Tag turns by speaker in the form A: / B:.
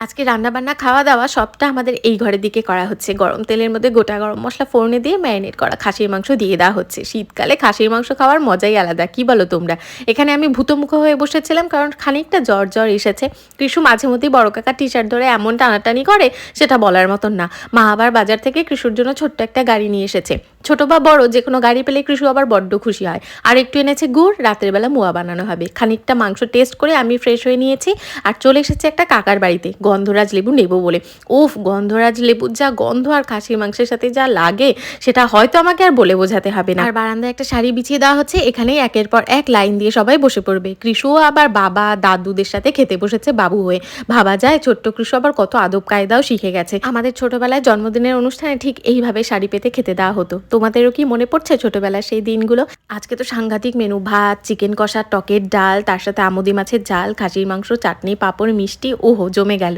A: আজকে রান্নাবান্না খাওয়া-দাওয়া সবটা আমাদের এই ঘরের দিকে করা হচ্ছে। গরম তেলের মধ্যে গোটা গরম মসলা ফোড়নে দিয়ে ম্যারিনেট করা খাসির মাংস দিয়ে দেওয়া হচ্ছে। শীতকালে খাসির মাংস খাওয়ার মজাই আলাদা। কি বলো তোমরা? এখানে আমি ভূতমুখ হয়ে বসেছিলাম কারণ খানিকটা জ্বর এসেছে। কৃষু মাঝে মধ্যেই বড় কাকার টি-শার্ট ধরে এমন টানাটানি করে সেটা বলার মতন না। মা আবার বাজার থেকে কৃষুর জন্য ছোট্ট একটা গাড়ি নিয়ে এসেছে। ছোট বা বড় যেকোনো গাড়ি পেলে কৃষু আবার বড্ড খুশি হয়। আর একটু এনেছে গুড়, রাতের বেলা মোয়া বানানো হবে। খানিকটা মাংস টেস্ট করে আমি ফ্রেশ হয়ে নিয়েছি আর চলে এসেছি একটা কাকার বাড়িতে গন্ধরাজ লেবু নেব বলে। উফ! গন্ধরাজ লেবুর যা গন্ধ আর খাসির মাংসের সাথে যা লাগে সেটা হয়তো আমাকে আর বলে বোঝাতে হবে না। আর বারান্দায় একটা শাড়ি বিছিয়ে দেওয়া হচ্ছে। এখানেই একের পর এক লাইন দিয়ে সবাই বসে পড়বে। কৃষুও আবার বাবা, দাদুদের সাথে খেতে বসেছে বাবু হয়ে। ভাবা যায় ছোট্ট কৃষু আবার কত আদব কায়দাও শিখে গেছে। আমাদের ছোটবেলায় জন্মদিনের অনুষ্ঠানে ঠিক এইভাবে শাড়ি পেতে খেতে দেওয়া হতো। তোমাদেরও কি মনে পড়ছে ছোটবেলার সেই দিনগুলো? আজকে তো সাংঘাতিক মেনু। ভাত, চিকেন কষা, টকের ডাল, তার সাথে আমুদি মাছের ঝাল, খাসির মাংস, চাটনি, পাঁপড়, মিষ্টি। ওহো! জমে গেল।